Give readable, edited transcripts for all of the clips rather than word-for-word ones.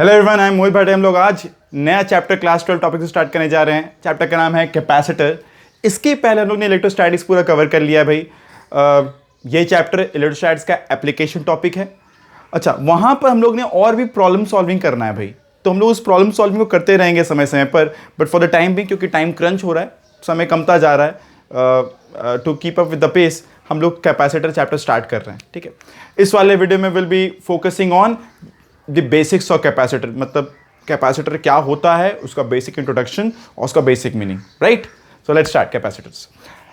Hello everyone, I am मोहित भाटी। हम लोग आज नया चैप्टर क्लास 12 टॉपिक से स्टार्ट करने जा रहे हैं। चैप्टर का नाम है कैपेसिटर। इसके पहले हम लोग ने इलेक्ट्रोस्टैटिक्स पूरा कवर कर लिया भाई। ये चैप्टर इलेक्ट्रोस्टैटिक्स का एप्लीकेशन टॉपिक है। अच्छा, वहाँ पर हम लोग ने और भी प्रॉब्लम सॉल्विंग करना है भाई, तो हम लोग उस प्रॉब्लम सॉल्विंग को करते रहेंगे समय समय पर। बट फॉर द टाइम भी, क्योंकि टाइम क्रंच हो रहा है, समय कमता जा रहा है, to keep up with the pace हम लोग कैपेसिटर चैप्टर स्टार्ट कर रहे हैं। ठीक है, इस वाले वीडियो में will be focusing on the basics of capacitor, मतलब कैपेसिटर क्या होता है, उसका बेसिक इंट्रोडक्शन और उसका basic meaning. Right, so let's start capacitors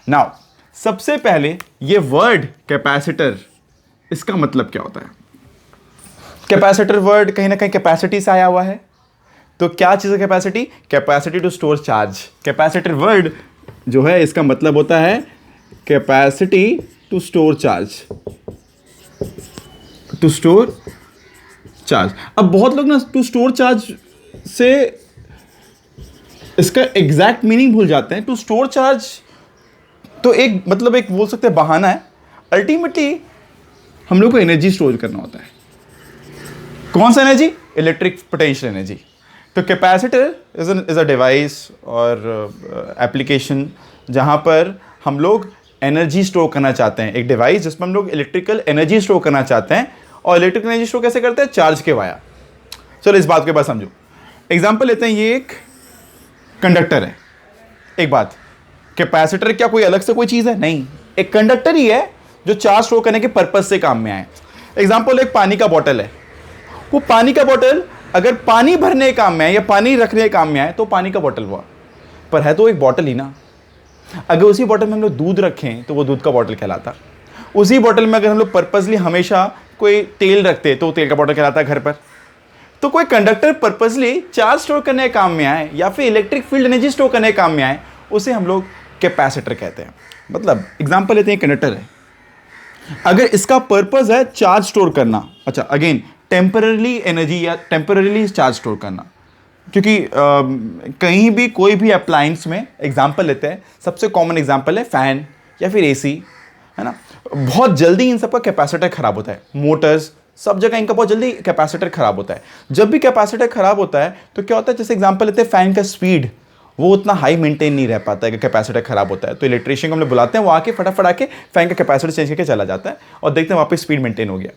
now. सबसे पहले ये वर्ड कैपेसिटर, इसका मतलब क्या होता है? कैपेसिटर वर्ड कहीं ना कहीं कैपेसिटी से आया हुआ है। तो क्या चीज़ है capacity? Capacity to store charge. Capacitor word जो है इसका मतलब होता है capacity to store charge, to store charge. अब बहुत लोग ना टू स्टोर चार्ज से इसका एग्जैक्ट मीनिंग भूल जाते हैं। टू स्टोर चार्ज तो एक मतलब एक बोल सकते हैं बहाना है। अल्टीमेटली हम लोग को एनर्जी स्टोर करना होता है। कौन सा एनर्जी? Electric potential energy. तो कैपेसिटर इज अ डिवाइस और एप्लीकेशन जहां पर हम लोग एनर्जी स्टोर करना चाहते हैं। एक डिवाइस जिसमें हम लोग इलेक्ट्रिकल एनर्जी स्टोर करना चाहते हैं। और इलेक्ट्रिकल एनर्जी स्टोर कैसे करते हैं? चार्ज के वाया। चलो इस बात के बाद समझो। एग्जांपल लेते हैं, ये एक कंडक्टर है। एक बात, कैपेसिटर क्या कोई अलग से कोई चीज़ है? नहीं, एक कंडक्टर ही है जो चार्ज स्टोर करने के पर्पज से काम में आए। एग्जांपल, एक पानी का बॉटल है। वो पानी का बॉटल अगर पानी भरने काम में आए या पानी रखने के काम में आए तो पानी का बॉटल हुआ, पर है तो एक बॉटल ही ना। अगर उसी बॉटल में हम लोग दूध रखें तो वो दूध का बॉटल कहलाता। उसी बॉटल में अगर हम लोग पर्पजली हमेशा कोई तेल रखते तो तेल का बॉटल कहलाता है घर पर। तो कोई कंडक्टर पर्पजली चार्ज स्टोर करने के काम में आए या फिर इलेक्ट्रिक फील्ड एनर्जी स्टोर करने के काम में आए, उसे हम लोग कैपेसिटर कहते हैं। मतलब एग्जांपल लेते हैं, कंडक्टर है, अगर इसका पर्पज है चार्ज स्टोर करना। अच्छा, अगेन टेम्पररी एनर्जी या टेम्पररी चार्ज स्टोर करना, क्योंकि कहीं भी कोई भी अप्लायंस में, एग्जांपल लेते हैं, सबसे कॉमन एग्जांपल है फैन या फिर एसी, है ना। बहुत जल्दी इन सबका कैपेसिटर खराब होता है। मोटर्स, सब जगह इनका बहुत जल्दी कैपेसिटर खराब होता है। जब भी कैपेसिटर खराब होता है तो क्या होता है, जैसे एग्जांपल लेते हैं, फैन का स्पीड वो उतना हाई मेंटेन नहीं रह पाता है कि कैपेसिटर खराब होता है। तो इलेक्ट्रीशियन को हम लोग बुलाते हैं, वो आके फटाफट आके फैन का कैपेसिटर चेंज करके चला जाता है और देखते हैं वापस स्पीड मेंटेन हो गया।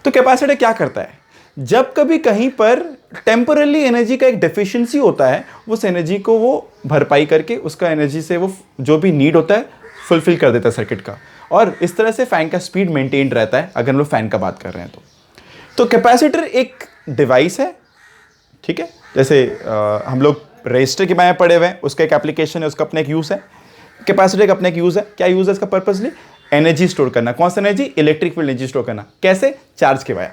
तो कैपेसिटर क्या करता है? जब कभी कहीं पर टेम्पररी एनर्जी का एक डेफिशिएंसी होता है, उस एनर्जी को वो भरपाई करके उसका एनर्जी से वो जो भी नीड होता है फुलफिल कर देता है सर्किट का, और इस तरह से फैन का स्पीड मेंटेन रहता है, अगर हम लोग फैन का बात कर रहे हैं तो कैपेसिटर एक डिवाइस है। ठीक है, जैसे हम लोग रजिस्टर के बारे में पढ़े हुए हैं, उसका एक एप्लीकेशन है, उसका अपना एक यूज़ है। कैपेसिटर का अपना एक यूज़ है। क्या यूज़ है इसका? पर्पसली एनर्जी स्टोर करना। कौन सा energy? Electric field energy store करना। कैसे? चार्ज के वाया।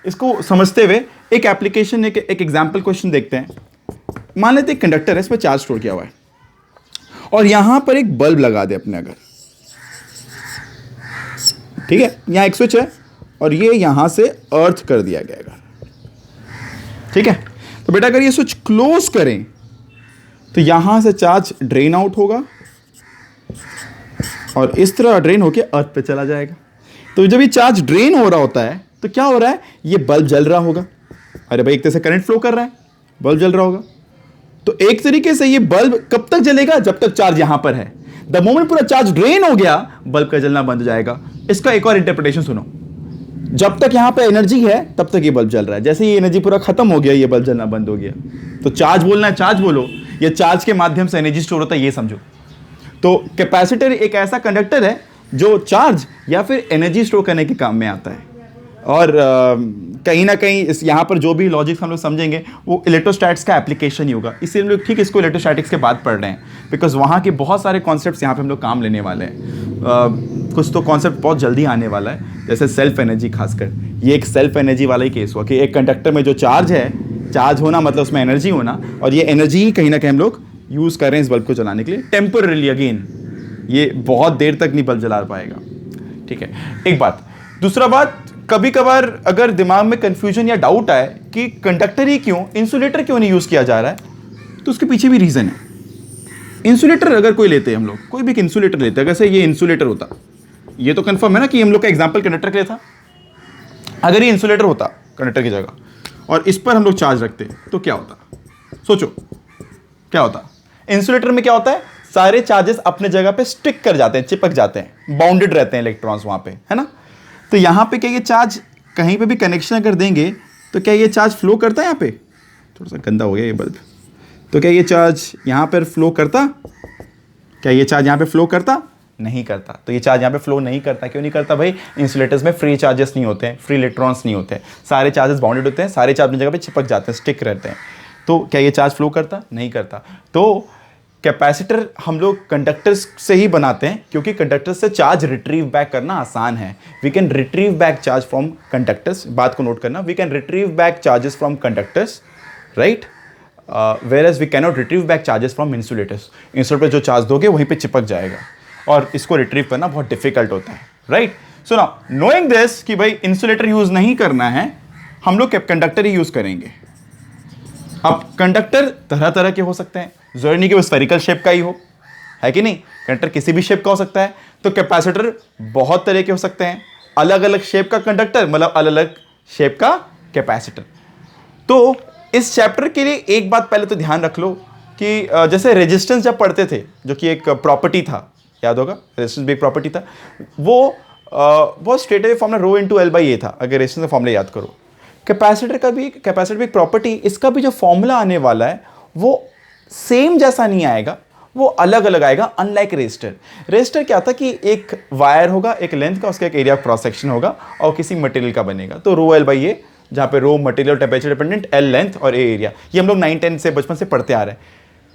इसको समझते हुए एक एप्लीकेशन, एक एग्जाम्पल क्वेश्चन देखते हैं। मान लेते हैं कंडक्टर है, इसमें चार्ज स्टोर किया हुआ है और यहां पर एक बल्ब लगा दे अपने, अगर ठीक है, यहां एक स्विच है और ये यहां से अर्थ कर दिया गया। ठीक है, तो बेटा अगर ये स्विच क्लोज करें तो यहां से चार्ज ड्रेन आउट होगा और इस तरह ड्रेन होके अर्थ पे चला जाएगा। तो जब ये चार्ज ड्रेन हो रहा होता है तो क्या हो रहा है? ये बल्ब जल रहा होगा। अरे भाई, एक तरह से करंट फ्लो कर रहा है, बल्ब जल रहा होगा। तो एक तरीके से ये बल्ब कब तक जलेगा? जब तक चार्ज यहां पर है। द मोमेंट पूरा चार्ज ड्रेन हो गया, बल्ब का जलना बंद हो जाएगा। इसका एक और इंटरप्रिटेशन सुनो, जब तक यहां पे एनर्जी है तब तक ये बल्ब जल रहा है। जैसे ये एनर्जी पूरा खत्म हो गया, ये बल्ब जलना बंद हो गया। तो चार्ज बोलना है चार्ज बोलो, ये चार्ज के माध्यम से एनर्जी स्टोर होता है, ये समझो। तो कैपेसिटर एक ऐसा कंडक्टर है जो चार्ज या फिर एनर्जी स्टोर करने के काम में आता है। और कहीं ना कहीं इस यहाँ पर जो भी लॉजिक्स हम लोग समझेंगे वो इलेक्ट्रोस्टैटिक्स का एप्लीकेशन ही होगा। इसलिए हम लोग ठीक इसको इलेक्ट्रोस्टैटिक्स के बाद पढ़ रहे हैं, बिकॉज वहाँ के बहुत सारे कॉन्सेप्ट्स यहाँ पे हम लोग काम लेने वाले हैं। कुछ तो कॉन्सेप्ट बहुत जल्दी आने वाला है, जैसे सेल्फ एनर्जी। खासकर ये एक सेल्फ एनर्जी वाला ही केस हुआ कि एक कंडक्टर में जो चार्ज है, चार्ज होना मतलब उसमें एनर्जी होना, और ये एनर्जी ही कहीं ना कहीं हम लोग यूज़ कर रहे हैं इस बल्ब को जलाने के लिए टेम्पररी। अगेन ये बहुत देर तक नहीं बल्ब जला पाएगा। ठीक है, एक बात। दूसरा बात, कभी कभार अगर दिमाग में कंफ्यूजन या डाउट आए कि कंडक्टर ही क्यों, इंसुलेटर क्यों नहीं यूज़ किया जा रहा है, तो उसके पीछे भी रीज़न है। इंसुलेटर अगर कोई लेते हैं हम लोग, कोई भी इंसुलेटर लेते हैं, अगर ये इंसुलेटर होता, ये तो कंफर्म है ना कि हम लोग का एग्जाम्पल कंडक्टर के लिए था। अगर ये इंसुलेटर होता कंडक्टर की जगह, और इस पर हम लोग चार्ज रखते तो क्या होता? सोचो क्या होता? इंसुलेटर में क्या होता है, सारे चार्जेस अपने जगह पे स्टिक कर जाते हैं, चिपक जाते हैं, बाउंडेड रहते हैं इलेक्ट्रॉन्स वहां पे, है ना? तो यहां पे क्या ये चार्ज कहीं पे भी कनेक्शन अगर देंगे तो क्या ये चार्ज फ्लो करता है? यहाँ पे थोड़ा सा गंदा हो गया ये बल्ब। तो क्या ये चार्ज यहाँ पर फ्लो करता? क्या ये चार्ज यहाँ पे फ्लो करता? नहीं करता। तो ये चार्ज यहाँ पे फ्लो नहीं करता। क्यों नहीं करता भाई? इंसुलेटर्स में फ्री चार्जेस नहीं होते हैं, फ्री इलेक्ट्रॉन्स नहीं होते हैं, सारे चार्जेस बाउंडेड होते हैं, सारे चार्ज अपनी जगह पे चिपक जाते हैं, स्टिक रहते हैं। तो क्या ये चार्ज फ्लो करता? नहीं करता। तो कैपेसिटर हम लोग कंडक्टर्स से ही बनाते हैं क्योंकि कंडक्टर से चार्ज रिट्रीव बैक करना आसान है। We can retrieve back charge from conductors, बात को नोट करना, we can retrieve back charges from conductors, right, whereas we cannot retrieve back charges from insulators। Insulator पे जो चार्ज दोगे वहीं पे चिपक जाएगा और इसको रिट्रीव करना बहुत डिफिकल्ट होता है, right? So now knowing this कि भाई इंसुलेटर यूज नहीं करना है, हम लोग कंडक्टर ही यूज करेंगे। अब कंडक्टर तरह तरह के हो सकते हैं, जरूरी नहीं कि वो स्फेरिकल शेप का ही हो, है कि नहीं? कंडक्टर किसी भी शेप का हो सकता है। तो कैपेसिटर बहुत तरह के हो सकते हैं, अलग अलग शेप का कंडक्टर मतलब अलग अलग शेप का कैपेसिटर। तो इस चैप्टर के लिए एक बात पहले तो ध्यान रख लो कि जैसे रेजिस्टेंस जब पढ़ते थे, जो कि एक प्रॉपर्टी था, याद होगा, रेजिस्टेंस भी एक प्रॉपर्टी था, वो बहुत straight away formula rho into l by A था, अगर रेजिस्टेंस का फॉर्मूला याद करो। कैपेसिटर भी एक प्रॉपर्टी, इसका भी जो फॉर्मूला आने वाला है वो सेम जैसा नहीं आएगा, वो अलग अलग आएगा, अनलाइक रेजिस्टर। रेजिस्टर क्या था कि एक वायर होगा, एक लेंथ का, उसका एक एरिया क्रॉस सेक्शन होगा और किसी मटेरियल का बनेगा। तो रो एल बाई ए, जहाँ पे raw material temperature dependent, L length और ए एरिया, ये हम लोग 9-10 से बचपन से पढ़ते आ रहे हैं।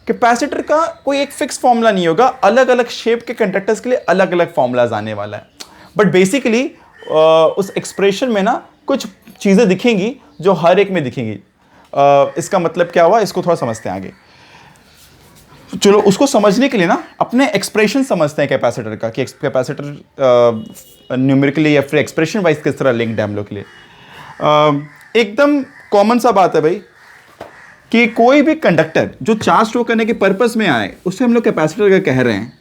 कैपेसिटर का कोई एक फिक्स फॉर्मूला नहीं होगा, अलग अलग शेप के कंडक्टर्स के लिए अलग अलग फॉर्मूलाज आने वाला है। बट बेसिकली उस एक्सप्रेशन में ना कुछ चीज़ें दिखेंगी जो हर एक में दिखेंगी। इसका मतलब क्या हुआ, इसको थोड़ा समझते हैं आगे। चलो उसको समझने के लिए ना अपने एक्सप्रेशन समझते हैं कैपेसिटर का, कि कैपेसिटर न्यूमेरिकली या फिर एक्सप्रेशन वाइज किस तरह लिंक्ड है हम लोग के लिए। एकदम कॉमन सा बात है भाई कि कोई भी कंडक्टर जो चार्ज स्टोर करने के पर्पस में आए उसे हम लोग कैपेसिटर का कह रहे हैं।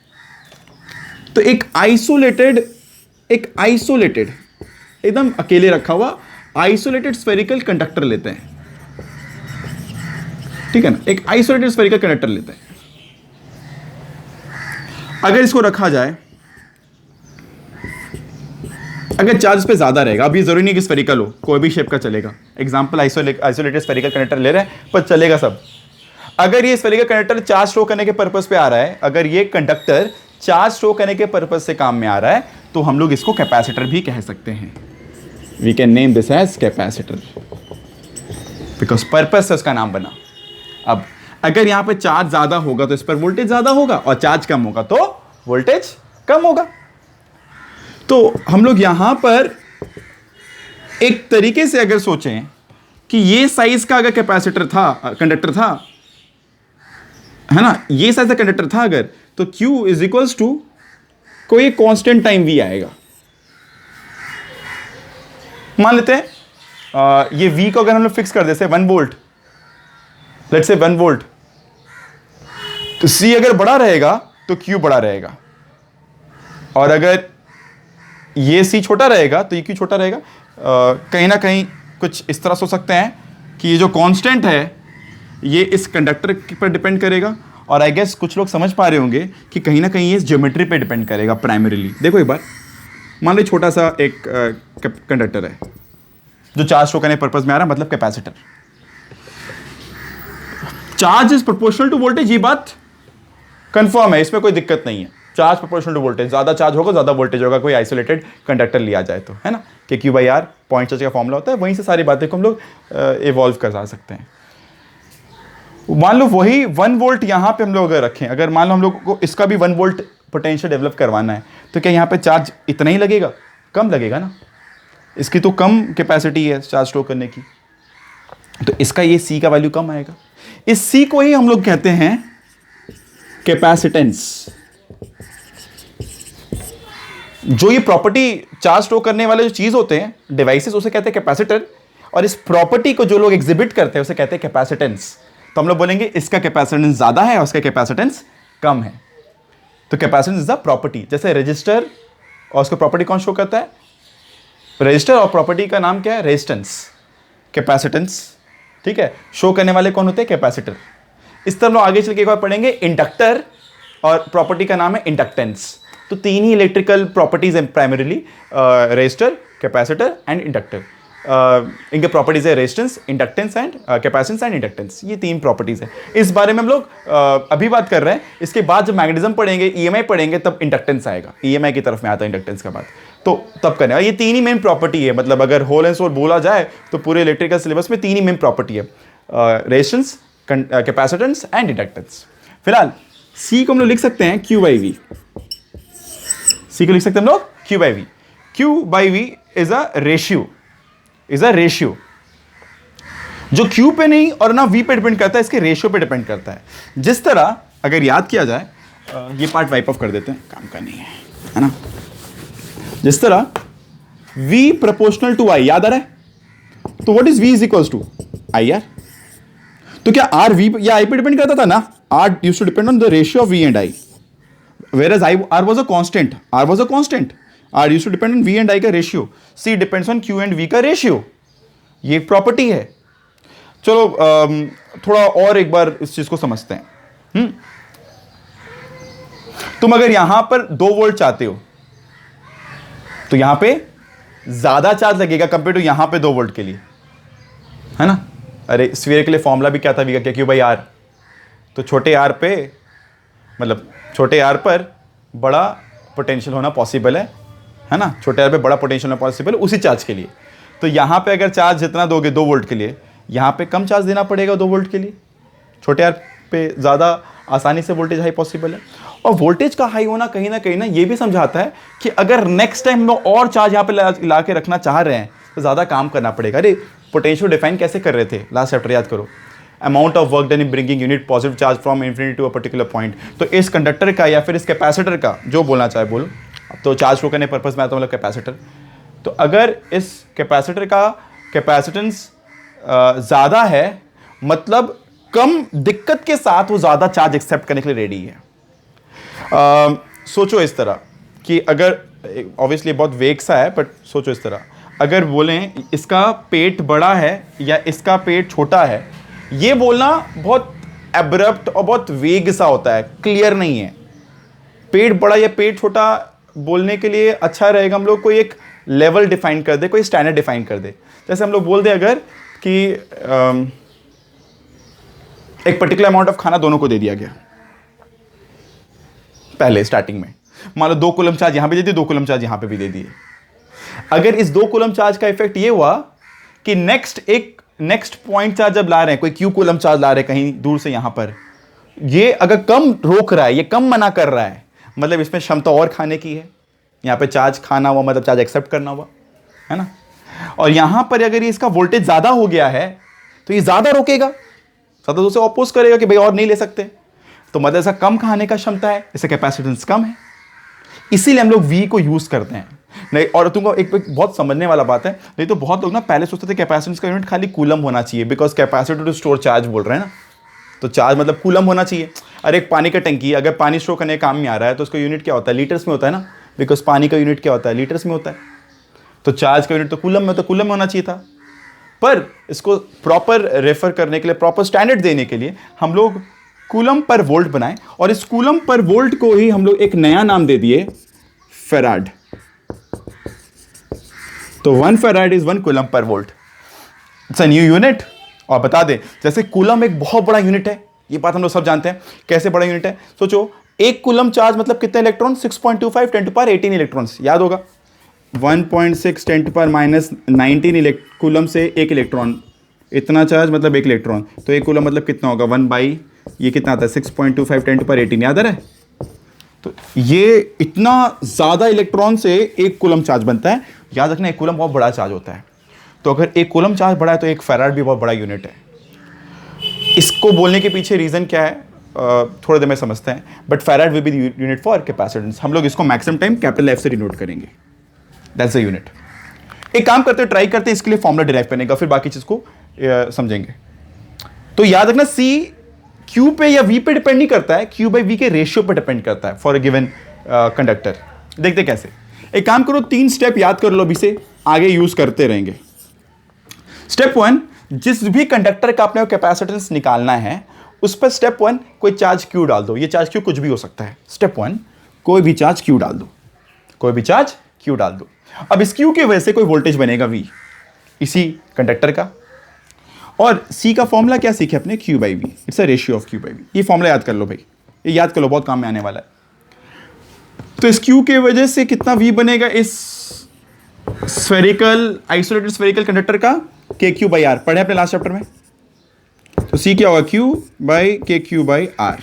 तो एक आइसोलेटेड एकदम अकेले रखा हुआ आइसोलेटेड स्फेरिकल कंडक्टर लेते हैं, ठीक है ना? एक आइसोलेटेड स्फेरिकल कंडक्टर लेते हैं। अगर इसको रखा जाए, अगर चार्ज पे ज्यादा रहेगा, अब ये जरूरी नहीं कि स्फेरिकल हो, कोई भी शेप का चलेगा। एग्जांपल आइसोलेटेड स्फेरिकल कंडक्टर ले रहे हैं पर चलेगा सब। अगर ये स्फेरिकल कंडक्टर चार्ज स्टोर करने के पर्पस पे आ रहा है, अगर ये कंडक्टर चार्ज स्टोर करने के पर्पस से काम में आ रहा है, तो हम लोग इसको कैपेसिटर भी कह सकते हैं। We can name this as capacitor because purpose से उसका नाम बना। अब अगर यहां पे चार्ज ज्यादा होगा तो इस पर वोल्टेज ज्यादा होगा, और चार्ज कम होगा तो वोल्टेज कम होगा। तो हम लोग यहां पर एक तरीके से अगर सोचें कि ये साइज का अगर कैपेसिटर था, कंडक्टर था, है ना, ये साइज का कंडक्टर था अगर, तो Q इज इक्वल्स टू कोई कांस्टेंट टाइम V आएगा। मान लेते हैं ये V को अगर हम लोग फिक्स कर देते 1 वोल्ट, लेट्स से 1 वोल्ट, तो C अगर बड़ा रहेगा तो Q बड़ा रहेगा, और अगर ये C छोटा रहेगा तो ये Q छोटा रहेगा। कहीं ना कहीं कुछ इस तरह सोच सकते हैं कि ये जो कांस्टेंट है ये इस कंडक्टर पर डिपेंड करेगा, और आई गेस कुछ लोग समझ पा रहे होंगे कि कहीं ना कहीं ये इस ज्योमेट्री पे डिपेंड करेगा प्राइमरीली। देखो एक बार, मान लो छोटा सा एक कंडक्टर है जो चार्ज स्टोर करने पर्पज में आ रहा है, मतलब capacitor. Charge is proportional to voltage, ये बात कंफर्म है, इसमें कोई दिक्कत नहीं है। चार्ज प्रोपोर्शनल टू वोल्टेज, ज्यादा चार्ज होगा ज्यादा वोल्टेज होगा, कोई आइसोलेटेड कंडक्टर लिया जाए तो, है ना, कि Q/R पॉइंट चार्ज का फॉर्मूला होता है, वहीं से सारी बातें को हम लोग इवॉल्व कर सकते हैं। मान लो वही 1 वोल्ट यहां पे हम लोग अगर रखें, अगर मान लो हम लोग को इसका भी 1 वोल्ट पोटेंशियल डेवलप करवाना है, तो क्या यहां पे चार्ज इतना ही लगेगा? कम लगेगा ना, इसकी तो कम कैपेसिटी है चार्ज स्टोर करने की, तो इसका ये C का वैल्यू कम आएगा। इस C को ही हम लोग कहते हैं कैपेसिटेंस। जो ये प्रॉपर्टी चार्ज स्टोर करने वाले जो चीज होते हैं डिवाइसेस, उसे कहते हैं कैपेसिटर, और इस प्रॉपर्टी को जो लोग एग्जिबिट करते हैं उसे कहते हैं कैपेसिटेंस। तो हम लोग बोलेंगे इसका कैपेसिटेंस ज्यादा है और उसका कैपेसिटेंस कम है। तो कैपेसिटेंस इज द प्रॉपर्टी। जैसे रजिस्टर और उसका प्रॉपर्टी कौन शो करता है? रजिस्टर, और प्रॉपर्टी का नाम क्या है? रेजिस्टेंस। कैपेसिटेंस ठीक है, शो करने वाले कौन होते हैं? कैपेसिटर। इस तरह हम लोग आगे चल के एक बार पढ़ेंगे इंडक्टर, और प्रॉपर्टी का नाम है इंडक्टेंस। तो तीन ही इलेक्ट्रिकल प्रॉपर्टीज हैं primarily, resistor, capacitor and inductor. इनके प्रॉपर्टीज है resistance, inductance and capacitance and inductance, ये तीन प्रॉपर्टीज है। इस बारे में हम लोग अभी बात कर रहे हैं। इसके बाद जब मैग्नेटिज्म पढ़ेंगे, ईएमआई पढ़ेंगे, तब इंडक्टेंस आएगा, ईएमआई की तरफ में आता है इंडक्टेंस का बात, तो तब करने। ये तीन ही मेन प्रॉपर्टी है, मतलब अगर होल एंड सोल बोला जाए तो पूरे इलेक्ट्रिकल सिलेबस में तीन ही मेन प्रॉपर्टी है, रेजिस्टेंस, कैपेसिटेंस एंड इंडक्टेंस। फिलहाल सी को हम लोग लिख सकते हैं क्यू बाई वी। सी को लिख सकते हैं हम लोग Q by V. Q by V is a ratio, is a ratio जो क्यू पे नहीं और ना वी पे डिपेंड करता है, इसके रेशियो पे डिपेंड करता है। जिस तरह अगर याद किया जाए, ये पार्ट वाइप ऑफ कर देते हैं, काम का नहीं है ना। जिस तरह v प्रोपोर्शनल टू i, याद आ रहा है? तो what is v is equals to I R. तो क्या r v या i पे डिपेंड करता था ना? r used to depend on the ratio of v and i, whereas r was a constant, r was a constant, r used to depend on v and i का ratio, c depends on q and v का ratio. ये एक property है। चलो थोड़ा और एक बार इस चीज को समझते हैं। तुम अगर यहां पर 2 वोल्ट चाहते हो तो यहां पे ज्यादा चार्ज लगेगा कंपेयर टू यहां पे 2 वोल्ट के लिए, है ना? अरे स्फीयर के लिए फॉर्मूला भी क्या था? v का क्यू बाई आर। तो छोटे आर पे, मतलब छोटे आर पर बड़ा पोटेंशियल होना पॉसिबल है ना? छोटे आर पे बड़ा पोटेंशियल होना पॉसिबल है उसी चार्ज के लिए। तो यहां पे अगर चार्ज जितना दोगे 2 वोल्ट के लिए, यहां पे कम चार्ज देना पड़ेगा 2 वोल्ट के लिए। छोटे आर पे ज़्यादा आसानी से वोल्टेज हाई पॉसिबल है। और वोल्टेज का हाई होना कहीं ना ये भी समझाता है कि अगर नेक्स्ट टाइम हम लोग और चार्ज यहाँ पे ला के रखना चाह रहे हैं तो ज़्यादा काम करना पड़ेगा। अरे पोटेंशियल डिफाइन कैसे कर रहे थे लास्ट चैप्टर, याद करो। Amount of work done in bringing unit positive charge from infinity to a particular point. तो इस कंडक्टर का या फिर इस कैपेसिटर का, जो बोलना चाहे बोलो, अब तो चार्ज शो करने पर्पज में आता मतलब कैपेसिटर। तो अगर इस कैपेसिटर का कैपेसिटेंस ज़्यादा है, मतलब कम दिक्कत के साथ वो ज़्यादा चार्ज एक्सेप्ट करने के लिए रेडी है। सोचो इस तरह कि अगर, ऑब्वियसली बहुत वेग सा है, बट सोचो इस तरह, अगर बोलें इसका पेट बड़ा है या इसका पेट छोटा है, ये बोलना बहुत एब्रप्ट और बहुत वेग सा होता है, क्लियर नहीं है। पेट बड़ा या पेट छोटा बोलने के लिए अच्छा रहेगा हम लोग कोई एक लेवल डिफाइन कर दे, कोई स्टैंडर्ड डिफाइन कर दे। जैसे हम लोग बोल दे अगर कि एक पर्टिकुलर अमाउंट ऑफ खाना दोनों को दे दिया गया पहले स्टार्टिंग में, मान लो 2 कूलम चार्ज यहां पे दे दिए, 2 कूलम चार्ज यहां पे भी दे दिए। अगर इस 2 कूलम चार्ज का इफेक्ट ये हुआ कि नेक्स्ट पॉइंट चार्ज जब ला रहे हैं, कोई क्यू कूलम चार्ज ला रहे हैं कहीं दूर से यहां पर, ये अगर कम रोक रहा है, ये कम मना कर रहा है, मतलब इसमें क्षमता और खाने की है। यहां पे चार्ज खाना हुआ मतलब चार्ज एक्सेप्ट करना हुआ, है ना? और यहां पर अगर ये इसका वोल्टेज ज्यादा हो गया है तो ये ज्यादा रोकेगा, ज्यादा उसे ऑपोज करेगा कि भाई और नहीं ले सकते। तो मतलब इसका कम खाने का क्षमता है, इससे कैपेसिटेंस कम है, इसीलिए हम लोग V को यूज करते हैं। नहीं, और तुमको एक बहुत समझने वाला बात है, नहीं तो बहुत लोग ना पहले सोचते थे कैपेसिटेंस का यूनिट खाली कूलम होना चाहिए, because capacity to store charge बोल रहे हैं ना, तो चार्ज मतलब कूलम होना चाहिए। अरे एक पानी का टंकी, अगर पानी स्टोर करने काम में आ रहा है तो उसका यूनिट क्या होता है? लीटर्स में होता है ना, बिकॉज पानी का यूनिट क्या होता है? लीटर्स में होता है। तो चार्ज का यूनिट तो कूलम में, तो कूलम में होना चाहिए था। पर इसको प्रॉपर रेफर करने के लिए, प्रॉपर स्टैंडर्ड देने के लिए हम लोग कूलम पर वोल्ट बनाए, और इस कूलम पर वोल्ट को ही हम लोग एक नया नाम दे दिए, फेराड। तो 1 farad is 1 coulomb per volt, it's a new unit. और बता दें, जैसे कूलम एक बहुत बड़ा यूनिट है, ये बात हम लोग सब जानते हैं। कैसे बड़ा यूनिट है? सोचो, 1 कूलम चार्ज मतलब कितने electron? 6.25 10 to the power 18 electrons, याद होगा। 1.6 10 to the power -19 कूलम से 1 इलेक्ट्रॉन, इतना चार्ज मतलब 1 इलेक्ट्रॉन। तो 1 कूलम मतलब कितना होगा? 1 बाई ये कितना आता है? 6.25 10 to the power 18, याद आ रहा है? तो ये इतना ज़्यादा इलेक्ट्रॉन से 1 कूलम चार्ज बनता है। याद रखना, 1 कूलम बहुत बड़ा चार्ज होता है। तो अगर 1 कूलम चार्ज बड़ा है तो 1 फेराड भी बहुत बड़ा यूनिट है। इसको बोलने के पीछे रीज़न क्या है थोड़ी देर में समझते हैं, but farad will be the unit for capacitance. हम लोग इसको मैक्सिमम टाइम कैपिटल F से डिनोट करेंगे, दैट्स द यूनिट। एक काम करते हैं, ट्राई करते हैं इसके लिए फॉर्मूला डिराइव करने का, फिर बाकी चीज़ को समझेंगे। तो याद रखना, C Q पे या V पे डिपेंड नहीं करता है, Q बाई V के रेशियो पे डिपेंड करता है फॉर अ गिवन कंडक्टर। देखते कैसे। एक काम करो, 3 स्टेप याद कर लो, अभी से आगे यूज करते रहेंगे। स्टेप 1, जिस भी कंडक्टर का अपने कैपेसिटेंस निकालना है उस पर स्टेप 1 कोई चार्ज Q डाल दो। ये चार्ज Q कुछ भी हो सकता है। स्टेप 1 कोई भी चार्ज Q डाल दो, कोई भी चार्ज Q डाल दो। अब इस Q की वजह से कोई वोल्टेज बनेगा V इसी कंडक्टर का। और C का फॉर्मूला क्या सीखे अपने, Q by V, it's a ratio of Q by V। ये फॉर्मूला याद कर लो भाई, ये याद कर लो, बहुत काम में आने वाला है। तो इस Q के वजह से कितना V बनेगा इस स्फेरिकल आइसोलेटेड स्फेरिकल कंडक्टर का, KQ बाई R, पढ़े अपने लास्ट चैप्टर में। तो C क्या होगा, Q by KQ by R,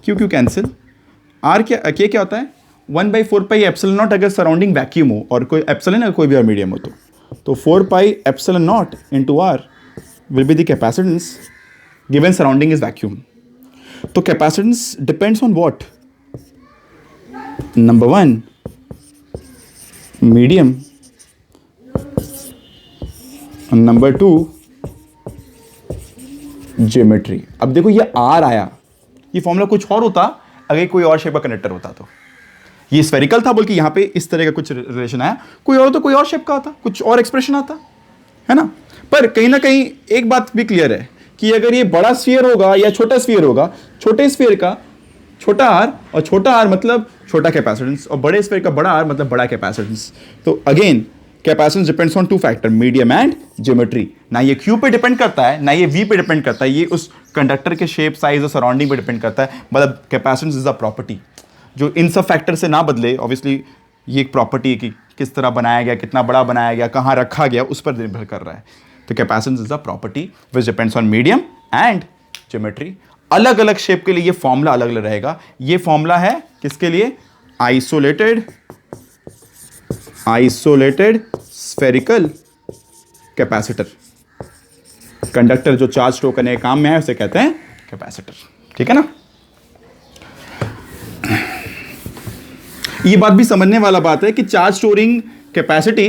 Q cancel, R क्या, K क्या होता है 1 बाई 4 पाई एप्सिलॉन नॉट अगर सराउंडिंग वैक्यूम हो और कोई एप्सिलॉन अगर कोई भी और मीडियम हो तो 4 pi epsilon naught into R will be the capacitance given surrounding is vacuum. तो capacitance depends on what, number 1 medium, number 2 geometry. अब देखो ये R आया, ये फॉर्मूला कुछ और होता अगर कोई और शेप का कंडक्टर होता। तो ये स्फेरिकल था, बल्कि यहां पे इस तरह का कुछ रिलेशन आया, कोई और तो कोई और शेप का आता, कुछ और एक्सप्रेशन आता है ना। पर कहीं ना कहीं एक बात भी क्लियर है कि अगर ये बड़ा स्फीयर होगा या छोटा स्फीयर होगा, छोटे स्फीयर का छोटा R और छोटा R मतलब छोटा कैपेसिटेंस, और बड़े स्फीयर का बड़ा R मतलब बड़ा कैपेसिटेंस। तो again capacitance depends on 2 factor, medium and geometry. ना ये Q पे डिपेंड करता है ना ये V पे डिपेंड करता है, ये उस कंडक्टर के शेप, साइज और सराउंडिंग पे डिपेंड करता है। मतलब कैपेसिटेंस इज अ प्रॉपर्टी जो इन सब फैक्टर से ना बदले। ऑब्वियसली ये एक प्रॉपर्टी है कि किस तरह बनाया गया, कितना बड़ा बनाया गया, कहाँ रखा गया, उस पर निर्भर कर रहा है। तो capacitance is a property which depends on medium and geometry. अलग अलग शेप के लिए ये फॉर्मूला अलग अलग रहेगा। ये फॉर्मूला है किसके लिए, आइसोलेटेड स्फेरिकल कैपेसिटर। कंडक्टर जो चार्ज स्टोर करने के काम में है उसे कहते हैं कैपेसिटर, ठीक है ना। ये बात भी समझने वाला बात है कि चार्ज स्टोरिंग कैपेसिटी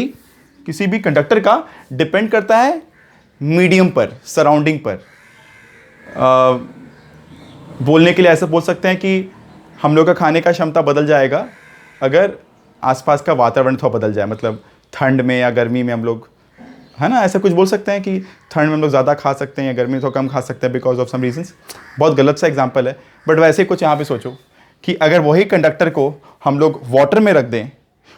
किसी भी कंडक्टर का डिपेंड करता है मीडियम पर, सराउंडिंग पर। बोलने के लिए ऐसा बोल सकते हैं कि हम लोग का खाने का क्षमता बदल जाएगा अगर आसपास का वातावरण थोड़ा बदल जाए। मतलब ठंड में या गर्मी में हम लोग, है ना, ऐसा कुछ बोल सकते हैं कि ठंड में हम लोग ज़्यादा खा सकते हैं या गर्मी में थोड़ा कम खा सकते हैं बिकॉज ऑफ सम रीजंस। बहुत गलत सा एग्जांपल है, बट वैसे ही कुछ यहाँ पे सोचो कि अगर वही कंडक्टर को हम लोग वाटर में रख दें,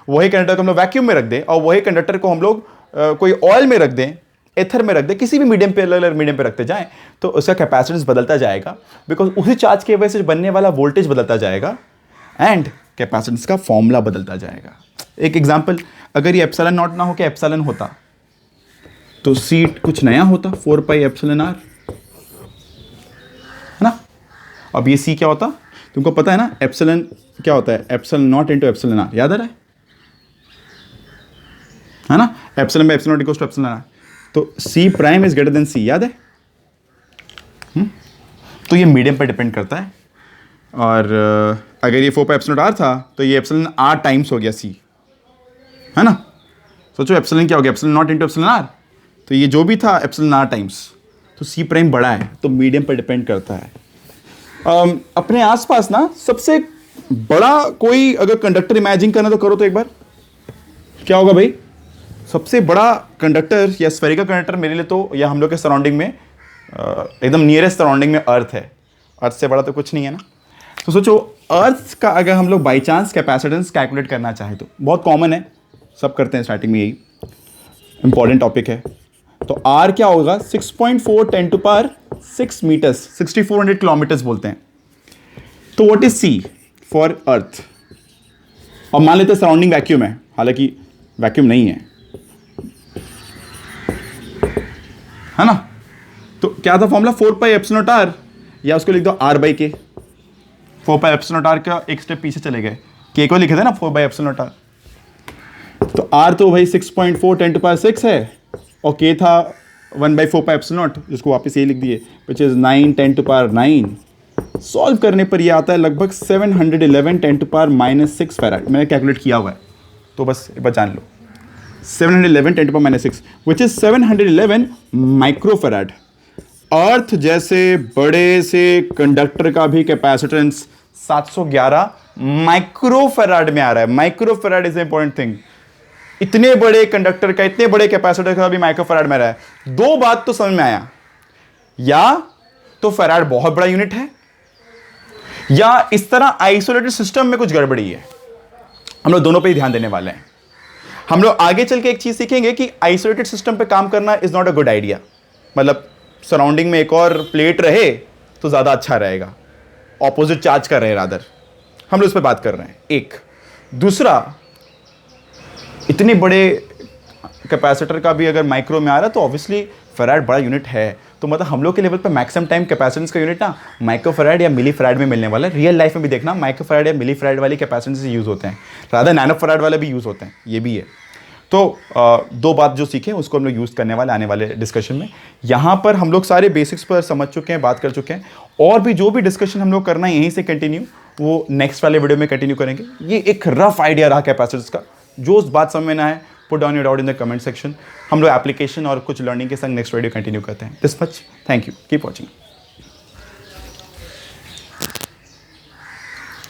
वही कंडक्टर को हम लोग वैक्यूम में रख दें, और वही कंडक्टर को हम लोग कोई ऑयल में रख दें, एथर में रख दें, किसी भी मीडियम पे, अलग अलग मीडियम पे रखते जाएं, तो उसका कैपेसिटेंस बदलता जाएगा बिकॉज उसी चार्ज की वजह से बनने वाला वोल्टेज बदलता जाएगा एंड कैपेसिटेंस का फॉर्मूला बदलता जाएगा। एक एग्जांपल, अगर ये एप्सिलॉन नॉट ना हो के एप्सिलॉन होता तो सीट कुछ नया होता, 4 पाई एप्सिलॉन R, है ना। अब ये C क्या होता, तुमको पता है ना, एप्सिलॉन क्या होता है, epsilon naught into epsilon R, याद आ रहा है ना। Epsilon by epsilon naught equals to epsilon R, तो C prime is greater than C, याद है। तो ये मीडियम पर डिपेंड करता है। और अगर ये 4 पाई एप्सिलॉन R था तो ये एप्सिलॉन R टाइम्स हो गया C, है ना। सोचो एप्सिलॉन क्या हो गया, epsilon naught into epsilon R, तो ये जो भी था एप्सिलॉन R टाइम्स, तो C प्राइम बड़ा है, तो मीडियम पर डिपेंड करता है। अपने आसपास ना सबसे बड़ा कोई अगर कंडक्टर इमेजिन करना तो करो तो एक बार, क्या होगा भाई, सबसे बड़ा कंडक्टर या स्फेरिकल कंडक्टर मेरे लिए तो, या हम लोग के सराउंडिंग में एकदम नियरेस्ट सराउंडिंग में अर्थ है। अर्थ से बड़ा तो कुछ नहीं है ना। तो सोचो अर्थ का अगर हम लोग बाई चांस कैपेसिटेंस कैलकुलेट करना चाहे तो बहुत कॉमन है, सब करते हैं स्टार्टिंग में, यही इंपॉर्टेंट टॉपिक है। तो R क्या होगा, 6.4 10 टू पावर 6 मीटर्स, 6400 किलोमीटर्स बोलते हैं। तो what is C for earth. और मान लेते हैं सराउंडिंग वैक्यूम है, हालांकि वैक्यूम नहीं है ना। तो क्या था formula, 4 pi epsilon not R, या उसको लिख दो R बाई के। 4 पाई एप्सिलॉन नॉट R का एक स्टेप पीछे चले गए, K को लिखे थे ना 4 पाई एप्सिलॉन नॉट R। तो R तो भाई 6.4 10 टू पावर 6 है, और K था 1 बाई 4 पाई एप्सिलॉन नॉट, जिसको वापस ये लिख दिए, which is 9 10 to power 9। Solve करने पर ये आता है लगभग 711 10 टू पावर -6 फैराड। मैंने कैलकुलेट किया हुआ है, तो बस एक बार जान लो, 711 10 to power -6 which is 711 microfarad. Earth जैसे बड़े से कंडक्टर का भी कैपेसिटेंस 711 माइक्रोफैराड में आ रहा है। Microfarad is important thing. इतने बड़े कंडक्टर का, इतने बड़े कैपेसिटर का भी माइक्रोफैराड में रहा है। दो बात तो समझ में आया, या तो फैराड बहुत बड़ा यूनिट है, या इस तरह आइसोलेटेड सिस्टम में कुछ गड़बड़ी है। हम लोग दोनों पे ही ध्यान देने वाले हैं। हम लोग आगे चल के एक चीज सीखेंगे कि आइसोलेटेड सिस्टम पे काम करना is not a good idea. मतलब सराउंडिंग में एक और प्लेट रहे तो ज्यादा अच्छा रहेगा, ऑपोजिट चार्ज का रहे रादर। हम लोग इस पर बात कर रहे हैं। एक दूसरा, इतने बड़े कैपेसिटर का भी अगर माइक्रो में आ रहा है तो ऑब्वियसली फैराड बड़ा यूनिट है, तो मतलब हम लोग के लेवल पे मैक्सिमम टाइम कैपेसिटेंस का यूनिट ना माइक्रो फैराड या मिली फैराड में मिलने वाला है। रियल लाइफ में भी देखना माइक्रो फैराड या मिली फैराड वाली कैपेसिटेंस यूज़ होते हैं, रादर नैनो फैराड वाले भी यूज़ होते हैं, ये भी है। तो दो बात जो सीखे उसको हम लोग यूज़ करने वाले आने वाले डिस्कशन में। यहाँ पर हम लोग सारे बेसिक्स पर समझ चुके हैं, बात कर चुके हैं, और भी जो भी डिस्कशन हम लोग करना है यहीं से कंटिन्यू वो नेक्स्ट वाले वीडियो में कंटिन्यू करेंगे। ये एक रफ आइडिया रहा कैपेसिटर्स का। जो उस बात समझ में ना आए, put down your doubt in the comment section. हम लोग एप्लीकेशन और कुछ लर्निंग के संग नेक्स्ट वीडियो कंटिन्यू करते हैं। This much, thank you, keep watching.